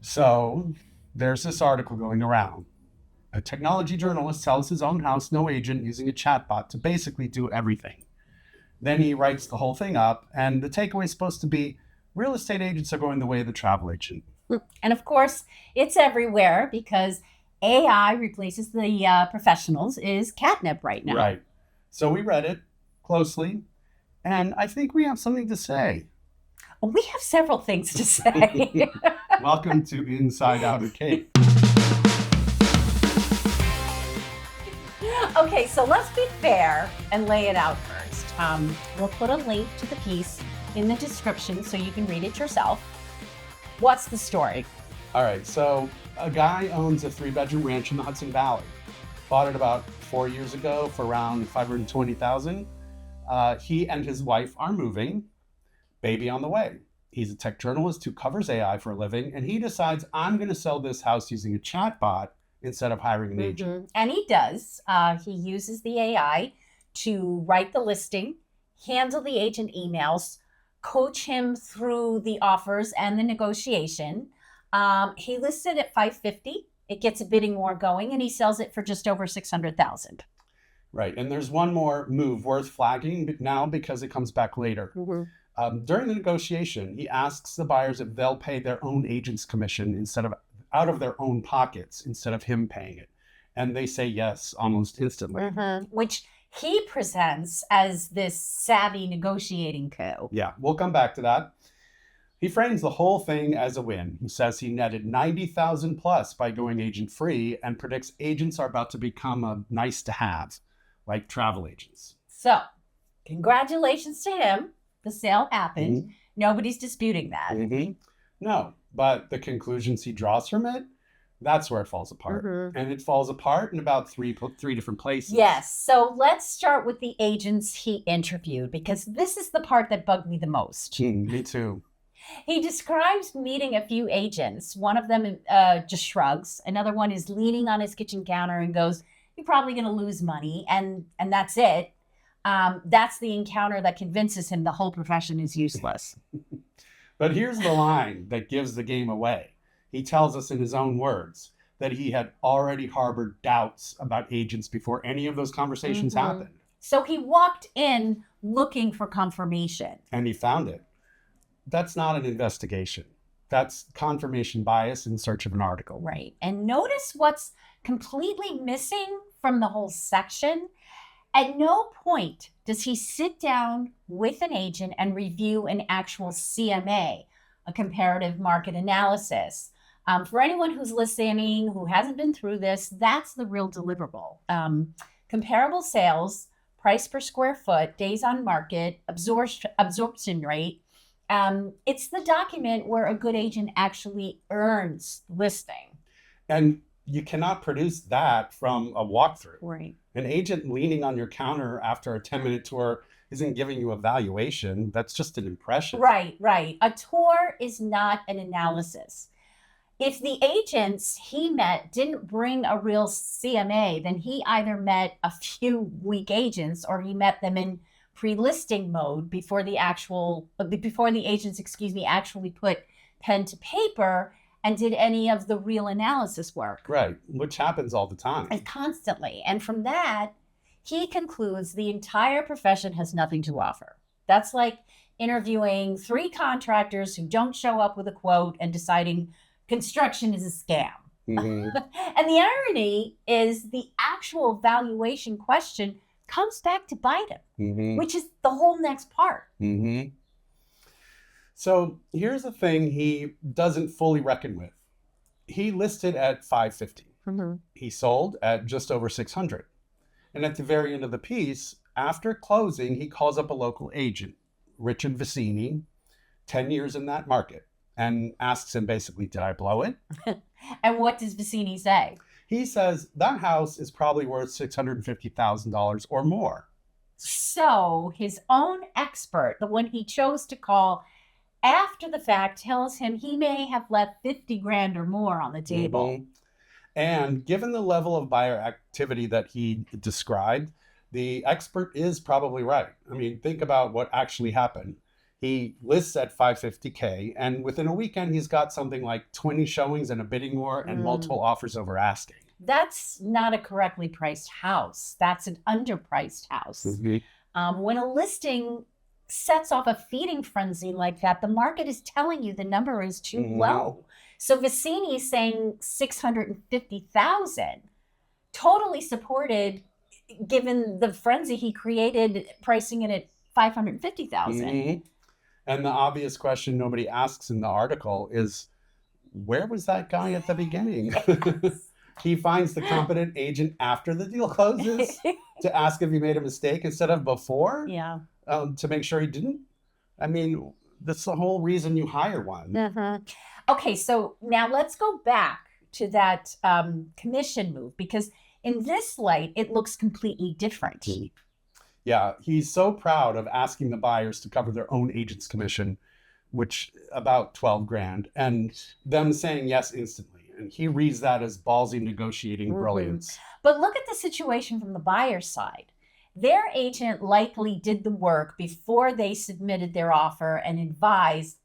So there's this article going around. A technology journalist sells his own house, no agent, using a chatbot to basically do everything. Then he writes the whole thing up, and the takeaway is supposed to be real estate agents are going the way of the travel agent. And of course, it's everywhere because AI replaces the professionals is catnip right now. Right. So we read it closely, and I think we have something to say. We have several things to say. Welcome to Inside Out of Kate. Okay, so let's be fair and lay it out first. We'll put a link to the piece in the description so you can read it yourself. What's the story? All right, so a guy owns a 3-bedroom ranch in the Hudson Valley. Bought it about 4 years ago for around $520,000. He and his wife are moving. Baby on the way. He's a tech journalist who covers AI for a living, and he decides, I'm going to sell this house using a chatbot instead of hiring an agent. And he does. He uses the AI to write the listing, handle the agent emails, coach him through the offers and the negotiation. He listed at $550. It gets a bidding war going, and he sells it for just over $600,000. Right, and there's one more move worth flagging now because it comes back later. During the negotiation, he asks the buyers if they'll pay their own agent's commission instead of out of their own pockets instead of him paying it. And they say yes almost instantly. Which he presents as this savvy negotiating coup. Yeah, we'll come back to that. He frames the whole thing as a win. He says he netted $90,000 plus by going agent free and predicts agents are about to become a nice to have, like travel agents. So, congratulations to him. The sale happened. Nobody's disputing that. No, but the conclusions he draws from it, that's where it falls apart. And it falls apart in about three different places. Yes. So let's start with the agents he interviewed, because this is the part that bugged me the most. Me too. He describes meeting a few agents. One of them just shrugs. Another one is leaning on his kitchen counter and goes, "You're probably going to lose money." And that's it. That's the encounter that convinces him the whole profession is useless. But here's the line that gives the game away. He tells us in his own words that he had already harbored doubts about agents before any of those conversations happened. So he walked in looking for confirmation. And he found it. That's not an investigation. That's confirmation bias in search of an article. Right. And notice what's completely missing from the whole section. At no point does he sit down with an agent and review an actual CMA, a comparative market analysis. For anyone who's listening, who hasn't been through this, that's the real deliverable. Comparable sales, price per square foot, days on market, absorption rate. It's the document where a good agent actually earns listing. And you cannot produce that from a walkthrough. Right. An agent leaning on your counter after a 10-minute tour isn't giving you a valuation. That's just an impression. Right. A tour is not an analysis. If the agents he met didn't bring a real CMA, then he either met a few weak agents or he met them in pre-listing mode before the agents, actually put pen to paper and did any of the real analysis work. Right, which happens all the time. And constantly. And from that, he concludes the entire profession has nothing to offer. That's like interviewing 3 contractors who don't show up with a quote and deciding construction is a scam. And the irony is the actual valuation question comes back to bite him, which is the whole next part. So here's the thing he doesn't fully reckon with. He listed at $550. He sold at just over $600. And at the very end of the piece, after closing, he calls up a local agent, Richard Vicini, 10 years in that market, and asks him basically, did I blow it? And what does Vicini say? He says that house is probably worth $650,000 or more. So his own expert, the one he chose to call after the fact, tells him he may have left 50 grand or more on the table. And given the level of buyer activity that he described, the expert is probably right. I mean, think about what actually happened. He lists at 550K, and within a weekend, he's got something like 20 showings and a bidding war and multiple offers over asking. That's not a correctly priced house. That's an underpriced house. When a listing sets off a feeding frenzy like that, the market is telling you the number is too low. So Vicini is saying 650,000, totally supported, given the frenzy he created, pricing it at 550,000. And the obvious question nobody asks in the article is, where was that guy at the beginning? He finds the competent agent after the deal closes to ask if he made a mistake instead of before. Yeah. To make sure he didn't. I mean, that's the whole reason you hire one. Okay, so now let's go back to that commission move, because in this light, it looks completely different. Yeah, he's so proud of asking the buyers to cover their own agent's commission, which about 12 grand, and them saying yes instantly. And he reads that as ballsy negotiating brilliance. But look at the situation from the buyer's side. Their agent likely did the work before they submitted their offer and advised,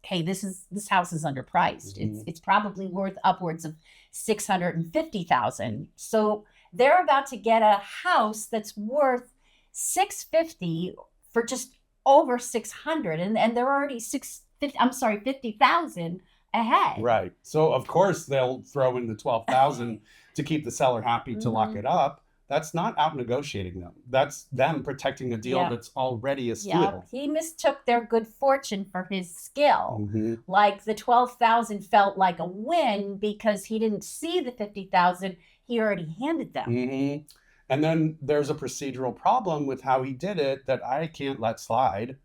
hey, this house is underpriced. It's probably worth upwards of 650,000. So they're about to get a house that's worth 650 for just over 600, and they're already 50,000 ahead. Right. So of course they'll throw in the 12,000 to keep the seller happy to lock it up. That's not out negotiating them. That's them protecting a deal that's already a steal. He mistook their good fortune for his skill. Like the 12,000 felt like a win because he didn't see the 50,000 he already handed them. And then there's a procedural problem with how he did it that I can't let slide.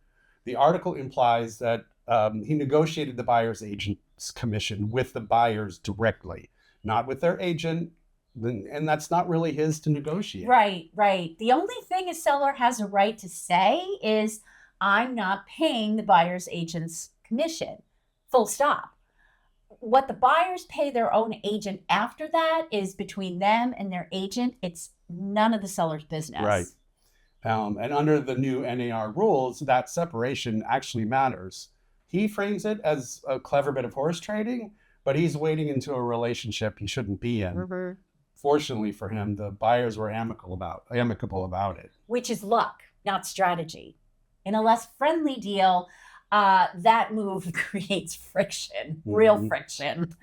The article implies that he negotiated the buyer's agent's commission with the buyers directly, not with their agent. And that's not really his to negotiate. Right. The only thing a seller has a right to say is, I'm not paying the buyer's agent's commission. Full stop. What the buyers pay their own agent after that is between them and their agent. It's none of the seller's business. Right. And under the new NAR rules, that separation actually matters. He frames it as a clever bit of horse trading, but he's wading into a relationship he shouldn't be in. Fortunately for him, the buyers were amicable about it. Which is luck, not strategy. In a less friendly deal, that move creates friction, real friction.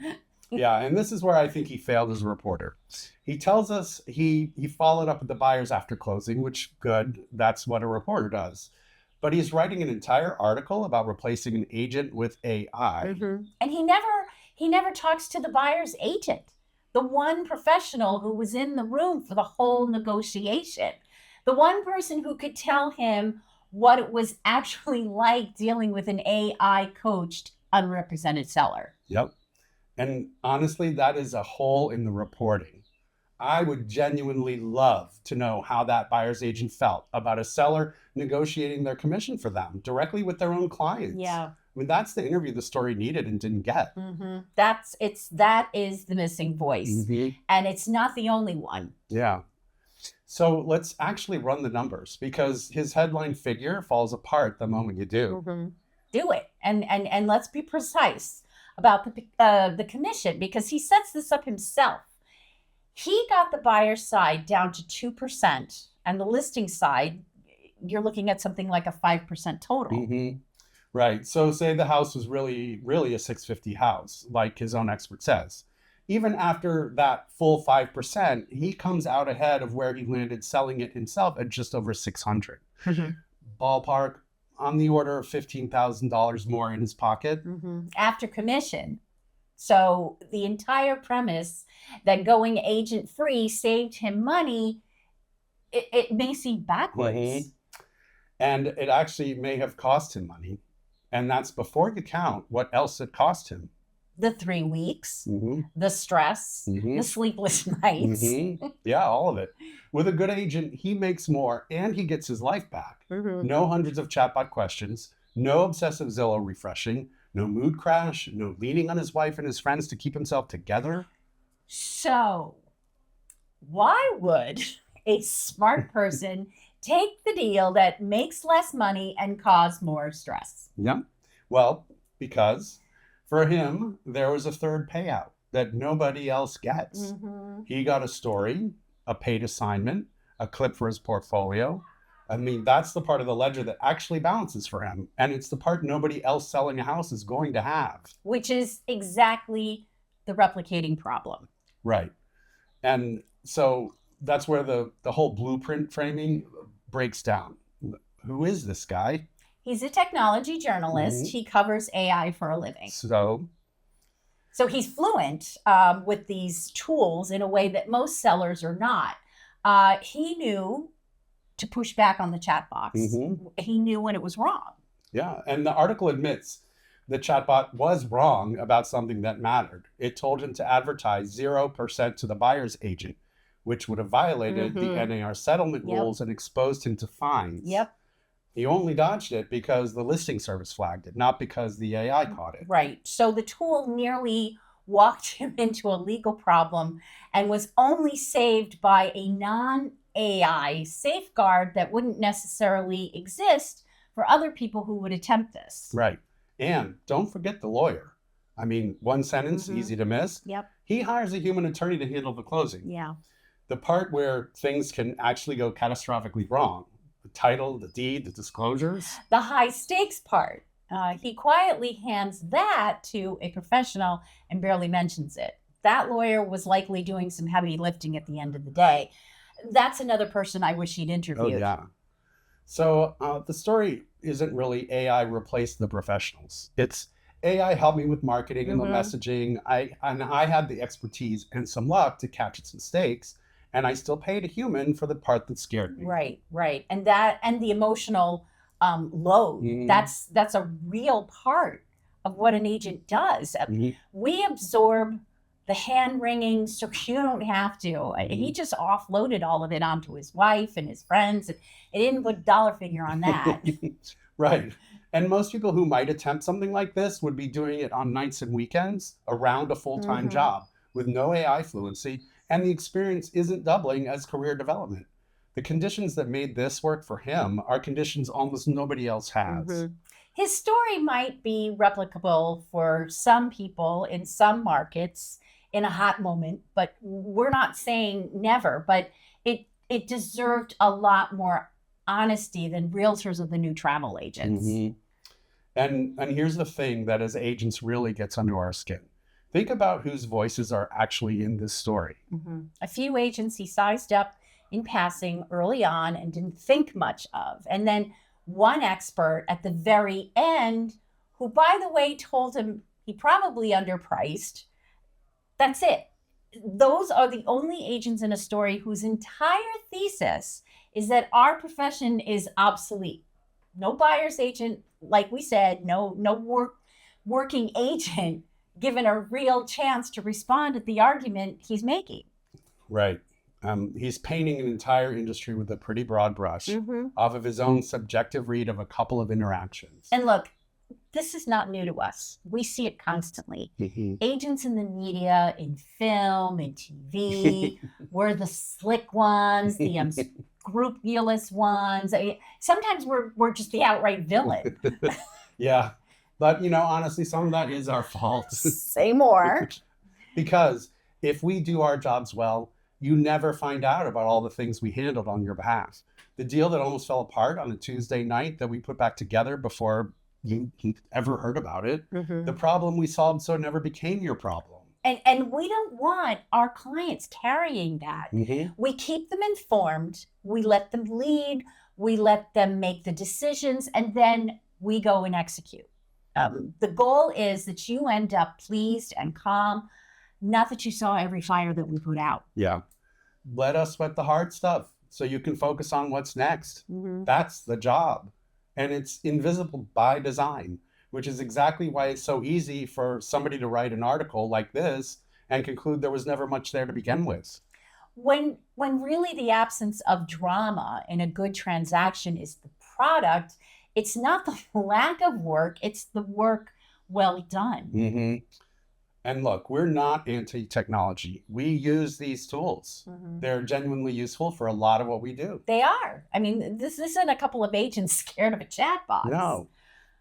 Yeah, and this is where I think he failed as a reporter. He tells us he followed up with the buyers after closing, which good, that's what a reporter does. But he's writing an entire article about replacing an agent with AI. And he never talks to the buyer's agent, the one professional who was in the room for the whole negotiation, the one person who could tell him what it was actually like dealing with an AI coached unrepresented seller. Yep. And honestly, that is a hole in the reporting. I would genuinely love to know how that buyer's agent felt about a seller negotiating their commission for them directly with their own clients. Yeah. I mean, that's the interview the story needed and didn't get. That is the missing voice. And it's not the only one. Yeah. So let's actually run the numbers, because his headline figure falls apart the moment you do. Do it. And let's be precise about the commission, because he sets this up himself. He got the buyer's side down to 2%, and the listing side, you're looking at something like a 5% total. Right. So say the house was really a 650 house, like his own expert says. Even after that full 5%, he comes out ahead of where he landed selling it himself at just over 600. Ballpark, on the order of $15,000 more in his pocket. After commission. So the entire premise that going agent free saved him money, it may seem backwards. And it actually may have cost him money. And that's before you count what else it cost him. The 3 weeks, the stress, the sleepless nights. Yeah, all of it. With a good agent, he makes more and he gets his life back. No hundreds of chatbot questions, no obsessive Zillow refreshing, no mood crash, no leaning on his wife and his friends to keep himself together. So, why would a smart person take the deal that makes less money and cause more stress. Yeah. Well, because for him, there was a third payout that nobody else gets. He got a story, a paid assignment, a clip for his portfolio. I mean, that's the part of the ledger that actually balances for him. And it's the part nobody else selling a house is going to have. Which is exactly the replicating problem. Right. And so that's where the whole blueprint framing breaks down. Who is this guy? He's a technology journalist. He covers AI for a living. So he's fluent with these tools in a way that most sellers are not. He knew to push back on the chat box. He knew when it was wrong. Yeah. And the article admits the chatbot was wrong about something that mattered. It told him to advertise 0% to the buyer's agent, which would have violated the NAR settlement rules and exposed him to fines. He only dodged it because the listing service flagged it, not because the AI caught it. Right. So the tool nearly walked him into a legal problem and was only saved by a non-AI safeguard that wouldn't necessarily exist for other people who would attempt this. Right. And don't forget the lawyer. I mean, one sentence, easy to miss. He hires a human attorney to handle the closing. The part where things can actually go catastrophically wrong. The title, the deed, the disclosures. The high stakes part. He quietly hands that to a professional and barely mentions it. That lawyer was likely doing some heavy lifting at the end of the day. That's another person I wish he'd interviewed. Oh, yeah. So the story isn't really AI replaced the professionals. It's AI helped me with marketing and the messaging. I had the expertise and some luck to catch its mistakes. And I still paid a human for the part that scared me. Right. And the emotional load, that's a real part of what an agent does. We absorb the hand wringing so you don't have to. He just offloaded all of it onto his wife and his friends. And it didn't put a dollar figure on that. Right. And most people who might attempt something like this would be doing it on nights and weekends around a full-time job with no AI fluency. And the experience isn't doubling as career development. The conditions that made this work for him are conditions almost nobody else has. His story might be replicable for some people in some markets in a hot moment, but we're not saying never, but it deserved a lot more honesty than realtors of the new travel agents. And here's the thing that as agents really gets under our skin. Think about whose voices are actually in this story. A few agents he sized up in passing early on and didn't think much of. And then one expert at the very end, who, by the way, told him he probably underpriced. That's it. Those are the only agents in a story whose entire thesis is that our profession is obsolete. No buyer's agent, like we said, no working agent given a real chance to respond at the argument he's making. Right. He's painting an entire industry with a pretty broad brush off of his own subjective read of a couple of interactions. And look, this is not new to us. We see it constantly. Agents in the media, in film, in TV, we're the slick ones, the unscrupulous ones. Sometimes we're just the outright villain. Yeah. But, honestly, some of that is our fault. Say more. Because if we do our jobs well, you never find out about all the things we handled on your behalf. The deal that almost fell apart on a Tuesday night that we put back together before you ever heard about it, the problem we solved so it never became your problem. And we don't want our clients carrying that. We keep them informed. We let them lead. We let them make the decisions. And then we go and execute. The goal is that you end up pleased and calm, not that you saw every fire that we put out. Yeah. Let us sweat the hard stuff so you can focus on what's next. That's the job. And it's invisible by design, which is exactly why it's so easy for somebody to write an article like this and conclude there was never much there to begin with. When really the absence of drama in a good transaction is the product, it's not the lack of work, it's the work well done. And look, we're not anti-technology. We use these tools. They're genuinely useful for a lot of what we do. They are. I mean, this isn't a couple of agents scared of a chatbot. No,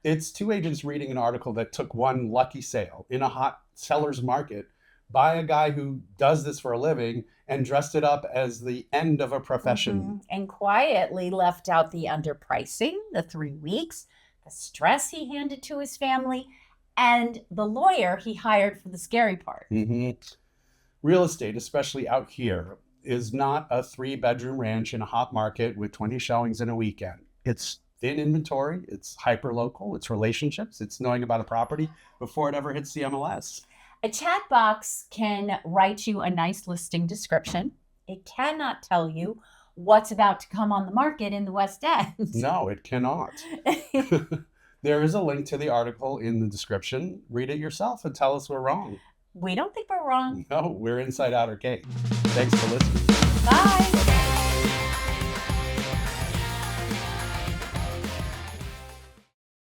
it's two agents reading an article that took one lucky sale in a hot seller's market by a guy who does this for a living and dressed it up as the end of a profession. And quietly left out the underpricing, the 3 weeks, the stress he handed to his family, and the lawyer he hired for the scary part. Real estate, especially out here, is not a 3-bedroom ranch in a hot market with 20 showings in a weekend. It's thin inventory, it's hyper-local, it's relationships, it's knowing about a property before it ever hits the MLS. A chat box can write you a nice listing description. It cannot tell you what's about to come on the market in the West End. No, it cannot. There is a link to the article in the description. Read it yourself and tell us we're wrong. We don't think we're wrong. No, we're inside outer gate. Thanks for listening. Bye.